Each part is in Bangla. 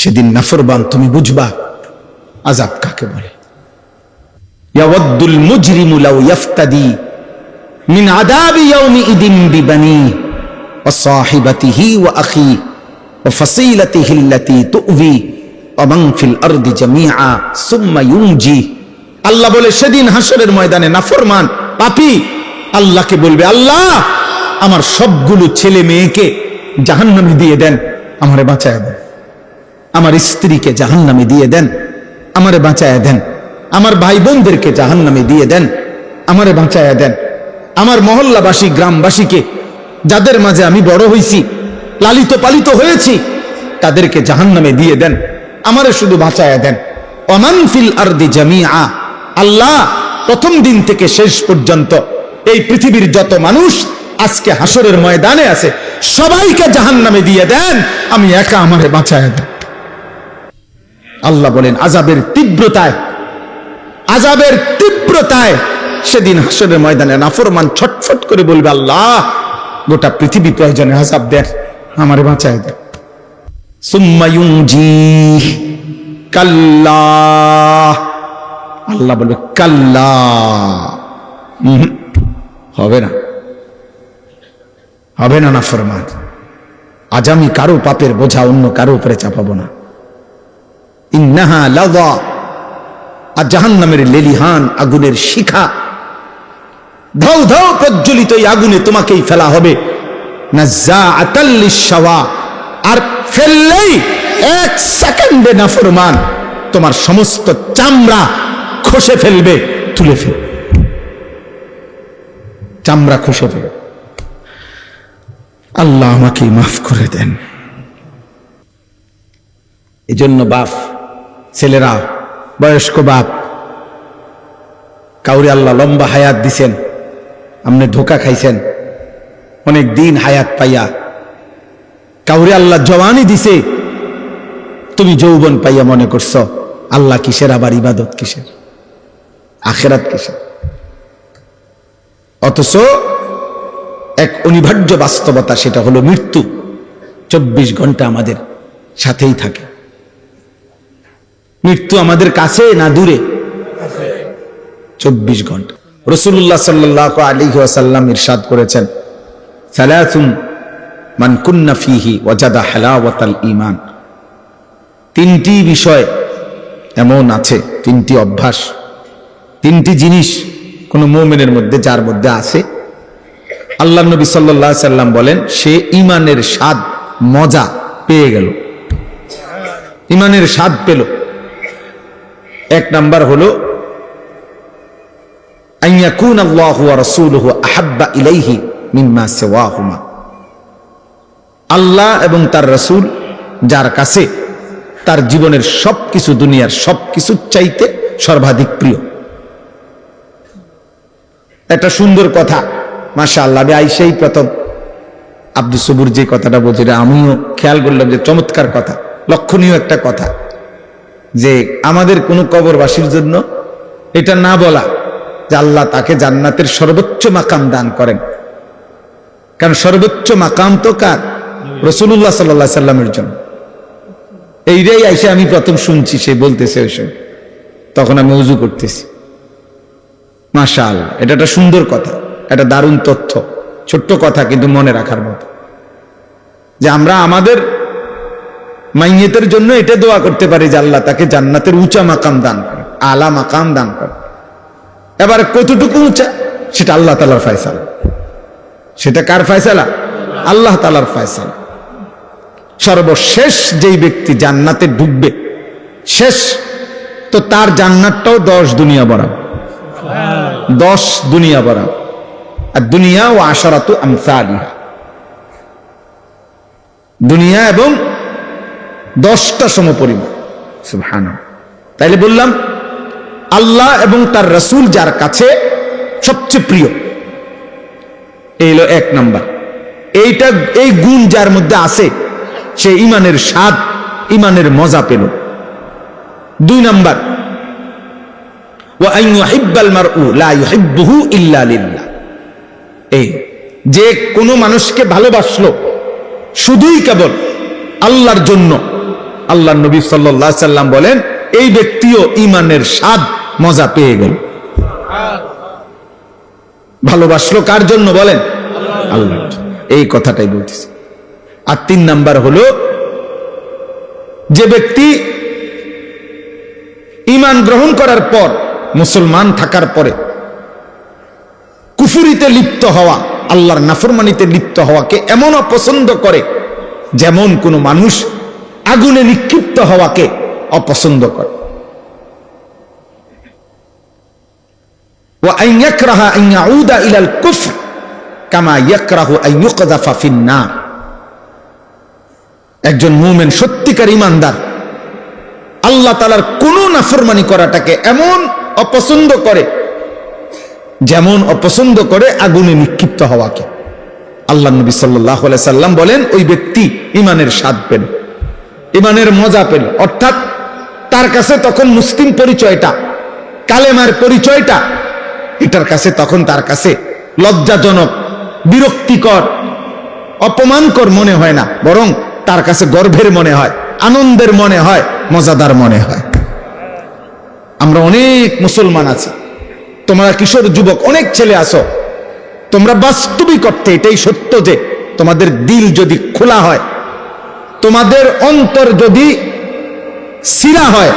সেদিন নাফরমান তুমি বুঝবা আযাব কাকে বলে। ইয়াওয়াদ্দুল মুজরিমু লাউ ইফতাদি মিন আযাবি ইয়াউমিইদিন বিবানি ওয়া সাহিবাতিহি ওয়া আখি ওয়া ফাসিলাতিহি আল্লাতী তু'বি ওয়া মান ফিল আরদি জামিআ সুম্মা ইউনজি। আল্লাহ বলে সেদিন হাসরের ময়দানে নাফরমান পাপী আল্লাহকে বলবে, আল্লাহ আমার সবগুলো ছেলে মেয়েকে জাহান্নামে দিয়ে দেন, আমারে বাঁচায় দেন। আমার স্ত্রীকে জাহান্নামে দিয়ে দেন, আমারে বাঁচায় দেন। আমার ভাই বোনদেরকে জাহান্নামে দিয়ে দেন, আমারে বাঁচায় দেন। আমার মহল্লাবাসী গ্রামবাসীকে, যাদের মাঝে আমি বড় হয়েছি, লালিত পালিত হয়েছি, তাদেরকে জাহান্নামে দিয়ে দেন, আমারে শুধু বাঁচায় দেন। ওমান ফিল আরদি জামিআ, আল্লাহ প্রথম দিন থেকে শেষ পর্যন্ত এই পৃথিবীর যত মানুষ আজকে হাসরের ময়দানে আছে সবাইকে জাহান্নামে দিয়ে দেন, আমি একা আমারে বাঁচায় দেন। আল্লাহ বলেন আযাবের তীব্রতায় সেদিন হাসরের ময়দানে নাফরমান ছটফট করে বলবে, আল্লাহ গোটা পৃথিবী প্রয়োজনে আযাব দেন, আমারে বাঁচায় দেন। সুম্মা ইউনজি, কাল্লা, আল্লাহ বলবে কাল্লা, হবে না নাফরমান। আজ আমি কারো পাপের বোঝা অন্য কারো উপরে চাপাবো না। ইন্নাহা লাযা, আর জাহান্নামের লেলিহান আগুনের শিখা, ধাউ ধাউ প্রজ্বলিত এই আগুনে তোমাকেই ফেলা হবে। নাযাআতাল লিশাওয়া, আর ফেললেই এক সেকেন্ডে নাফরমান তোমার সমস্ত চামড়া খসে ফেলবে, তুলে ফেলবে, চামড়া খসে ফেলবে। আল্লাহ আমাকে মাফ করে দেন। এজন্য বাপ, ছেলেরা, বয়স্ক বাপ, কাউরে আল্লাহ লম্বা হায়াত দিছেন, আপনি ধোকা খাইছেন অনেক দিন হায়াত পাইয়া। কাউরে আল্লাহ জওয়ানি দিছে, তুমি যৌবন পাইয়া মনে করছ আল্লাহ কিসের, আবার ইবাদত কিসের, আখিরাত কিসের। অথচ এক অনিবার্য বাস্তবতা, সেটা হলো মৃত্যু 24 ঘন্টা আমাদের সাথেই থাকে। মৃত্যু আমাদের কাছে না দূরে? 24 ঘন্টা। রাসূলুল্লাহ সাল্লাল্লাহু আলাইহি ওয়াসাল্লাম ইরশাদ করেছেন, সালাসুন মান কুন্না ফীহি ওয়াজাদা হালাওয়াতাল ঈমান। তিনটি বিষয় এমন আছে, তিনটি অভ্যাস, তিনটি জিনিস কোন মুমিনের মধ্যে, যার মধ্যে আছে, আল্লাহ নবী সাল্লাল্লাহু আলাইহি সাল্লাম বলেন সে ঈমানের স্বাদ মজা পেয়ে গেল, ঈমানের স্বাদ পেল। এক নাম্বার হলো আইয়াকুন আল্লাহু ওয়া রাসূলুহু আহাব্বা ইলাইহি মিম্মা সিওয়াহুমা। আল্লাহ এবং তার রাসূল যার কাছে তার জীবনের সবকিছু, দুনিয়ার সবকিছু চাইতে সর্বাধিক প্রিয়। একটা সুন্দর কথা, মাশাআল্লাহ। আমি আইসাই প্রথম আব্দুস সবুর যে কথাটা বলছে, আমিও খেয়াল করলাম যে চমৎকার কথা, লক্ষণীয় একটা কথা, যে আমাদের কোনো কবরবাসীর জন্য এটা না বলা যে আল্লাহ তাকে জান্নাতের সর্বোচ্চ মাকাম দান করেন। কারণ সর্বোচ্চ মাকাম তো কার? রাসূলুল্লাহ সাল্লাল্লাহু আলাইহি সাল্লামের জন্য। এইটাই আইসা আমি প্রথম শুনছি, সে বলতেছে ওই সময়, তখন আমি ওযু করতেছি। মাশাআল্লাহ, এটা একটা সুন্দর কথা, একটা দারুণ তথ্য, ছোট্ট কথা কিন্তু মনে রাখার মতো, যে আমরা আমাদের মাইয়েতের জন্য এটা দোয়া করতে পারি যে আল্লাহ তাকে জান্নাতের উঁচা মাকাম দান করে, আলা মাকাম দান করে। এবার কতটুকু উঁচা সেটা আল্লাহ তাআলার ফয়সালা। সেটা কার ফয়সালা? আল্লাহ তাআলার ফয়সালা। সর্বশেষ যেই ব্যক্তি জান্নাতে ঢুকবে, শেষ তো তার জান্নাতটাও 10 দুনিয়া বরাবর, 10 দুনিয়া বরাবর। আর দুনিয়া ও আশারাতু আমসালিহা, দুনিয়া এবং 10টা সমপরিমাণ। সুবহানাল্লাহ। তাইলে বললাম আল্লাহ এবং তার রাসূল যার কাছে সবচেয়ে প্রিয়, এই হলো এক নাম্বার। এইটা, এই গুণ যার মধ্যে আছে, সে ঈমানের স্বাদ, ঈমানের মজা পেল। 2 নাম্বার, ওয়া আন ইউহিব্বাল মারউ লা ইউহিব্বুহু ইল্লা লিল্লাহ। এই যে কোনো মানুষকে ভালোবাসলো শুধুই কেবল আল্লাহর জন্য, আল্লাহ নবী সাল্লাল্লাহু আলাইহি সাল্লাম বলেন এই ব্যক্তিও ঈমানের স্বাদ মজা পেয়ে গেল। ভালোবাসলো কার জন্য বলেন? আল্লাহর জন্য। এই কথাটাই বলতেছি। আর 3 নাম্বার হলো যে ব্যক্তি ঈমান গ্রহণ করার পর, মুসলমান থাকার পরে কুফরিতে লিপ্ত হওয়া, আল্লাহর নাফরমানিতে লিপ্ত হওয়াকে এমন অপছন্দ করে যেমন কোন মানুষ আগুনে নিক্ষিপ্ত হওয়াকে অপছন্দ করে। ওয়া আন ইয়াকরাহা আন ইয়াউদা ইলাল কুফর কামা ইয়াকরাহু আন ইউকযাফা ফিন নার। একজন মুমিন সত্যিকার ঈমানদার আল্লাহ তাআলার কোন নাফরমানি করাটাকে এমন অপছন্দ করে যেমন অপছন্দ করে আগুনে নিক্ষিপ্ত হওয়াকে। আল্লাহ নবী সাল্লাল্লাহু আলাইহি সাল্লাম বলেন ওই ব্যক্তি ঈমানের স্বাদ পেল, ঈমানের মজা পেল। অর্থাৎ তার কাছে তখন মুসলিম পরিচয়টা, কালেমার পরিচয়টা, এটার কাছে তখন তার কাছে লজ্জাজনক, বিরক্তিকর, অপমানকর মনে হয় না, বরং তার কাছে গর্বের মনে হয়, আনন্দের মনে হয়, মজাদার মনে হয়। আমরা অনেক মুসলমান আছি, তোমরা কিশোর যুবক অনেক ছেলে আছো, তোমরা বাস্তবিক অর্থে এটাই সত্য যে তোমাদের দিল যদি খোলা হয়, তোমাদের অন্তর যদি সিরা হয়,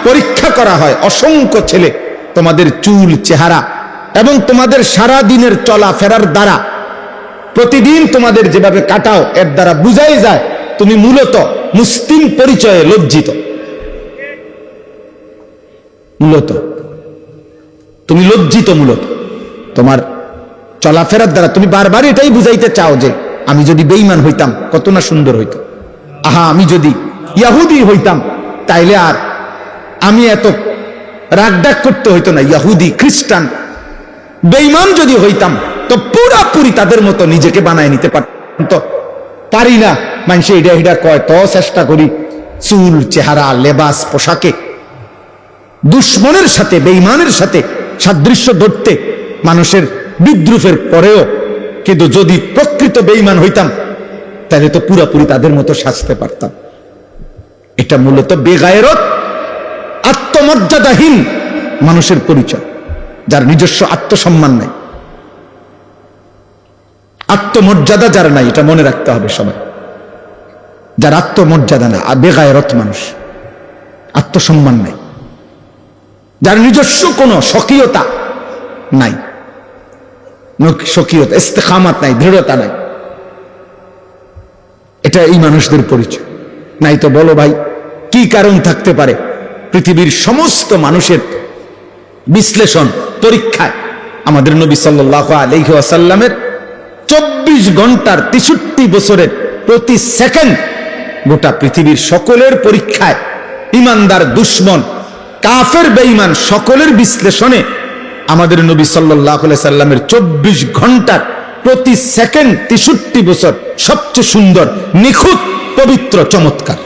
পরীক্ষা করা হয়, অসংখ্য ছেলে তোমাদের চুল, চেহারা এবং তোমাদের সারা দিনের চলাফেরার দ্বারা, প্রতিদিন তোমাদের যেভাবে কাটাও, এর দ্বারা বুঝাই যায় তুমি মূলত মুসলিম পরিচয়ে লজ্জিত। মূলত তুমি লজ্জিত, মূলত তোমার চলাফেরার দ্বারা তুমি বারবার এটাই বুঝাইতে চাও যে আমি যদি বেঈমান হইতাম কত না সুন্দর হইতো, আহা আমি যদি ইহুদি হইতাম তাইলে আর আমি এত রাগডাক করতে হইতো না। ইহুদি, খ্রিস্টান, বেঈমান যদি হইতাম তো পুরাপুরি তাদের মতো নিজেকে বানায় নিতে পারতাম, তো পারি না। মানুষে এটা এটা কয়, তো চেষ্টা করি চুল, চেহারা, লেবাস, পোশাকে দুশ্মনের সাথে, বেঈমানের সাথে সাদৃশ্য ধরতে মানুষের বিদ্রুপের পরেও, কিন্তু যদি প্রকৃত বেঈমান হইতাম তাহলে তো পুরাপুরি তাদের মতো সাজতে পারতাম। এটা মূলত বেগায়রত, আত্মমর্যাদাহীন মানুষের পরিচয়, যার নিজস্ব আত্মসম্মান নাই, আত্মমর্যাদা যার নাই, এটা মনে রাখতে হবে সবাই। যার আত্মমর্যাদা না, বেগায়রত মানুষ, আত্মসম্মান নাই, যার নিজস্ব কোনো স্বকীয়তা নাই, স্বকীয়তা, ইস্তেকামাত নাই, দৃঢ়তা নাই, এটা এই মানুষদের পরিচয়। নাই তো বলো ভাই কি কারণ থাকতে পারে? পৃথিবীর সমস্ত মানুষের বিশ্লেষণ, পরীক্ষায় আমাদের নবী সাল্লাল্লাহু আলাইহি ওয়াসাল্লামের 24 ঘন্টার 63 বছরের প্রতি সেকেন্ড গোটা পৃথিবীর সকলের পরীক্ষায়, ইমানদার, দুশ্মন, কাফের, বেঈমান সকলের বিশ্লেষণে আমাদের নবী সাল্লাল্লাহু আলাইহি সাল্লামের 24 ঘন্টার প্রতি সেকেন্ড 63 বছর সবচেয়ে সুন্দর, নিখুঁত, পবিত্র, চমৎকার।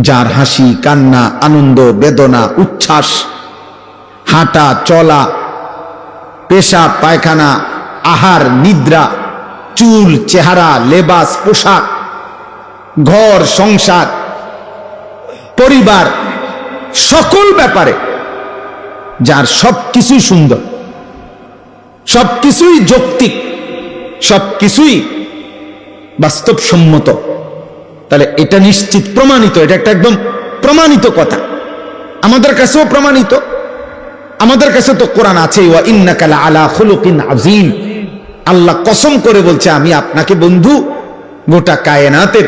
যার হাসি, কান্না, আনন্দ, বেদনা, উচ্ছ্বাস, হাঁটা, চলা, পেশাব, পায়খানা, আহার, নিদ্রা, চুল, চেহারা, লেবাস, পোশাক, ঘর, সংসার, পরিবার, সকল ব্যাপারে যার সবকিছুই সুন্দর, সবকিছুই যৌক্তিক, সবকিছুই বাস্তবসম্মত, তাহলে এটা নিশ্চিত প্রমাণিত, এটা একটা একদম প্রমাণিত কথা, আমাদের কাছেও প্রমাণিত। আমাদের কাছে তো কোরআন আছে, ওয়া ইন্নাকা লাআলা খুলুকিন আযীম। আল্লাহ কসম করে বলছে আমি আপনাকে বন্ধু গোটা কায়নাতের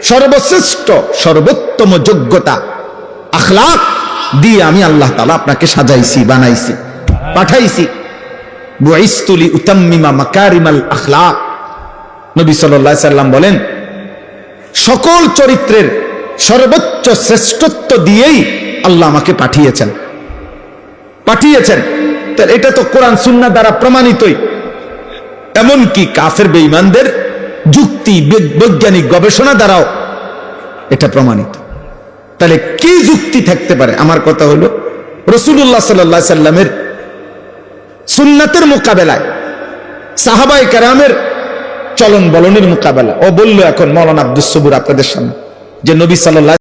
সর্বশ্রেষ্ঠ, সর্বোত্তম যোগ্যতা, আখলাক দিয়ে আমি আল্লাহ তাআলা আপনাকে সাজাইছি, বানাইছি, পাঠাইছি। বুইসতু লিউতাম্মিমা মাকারিমাল আখলাক। নবী সাল্লাল্লাহু আলাইহি সাল্লাম বলেন সকল চরিত্রের সর্বোচ্চ শ্রেষ্ঠত্ব দিয়েই আল্লাহ আমাকে পাঠিয়েছেন। এটা তো কোরআন সুন্নাহ দ্বারা প্রমাণিতই। এমনকি কাফের বেঈমানদের যুক্তি, বৈজ্ঞানিক গবেষণা দ্বারাও এটা প্রমাণিত। তাহলে কি যুক্তি থাকতে পারে? আমার কথা হলো রাসূলুল্লাহ সাল্লাল্লাহু আলাইহি সাল্লামের সুন্নাতের মোকাবেলায় সাহাবায়ে কেরামের চলন বলনের মোকাবেলা। ও বললো এখন মৌলানা আব্দুস সবুর আপনাদের সামনে যে নবী সাল্লাল্লাহু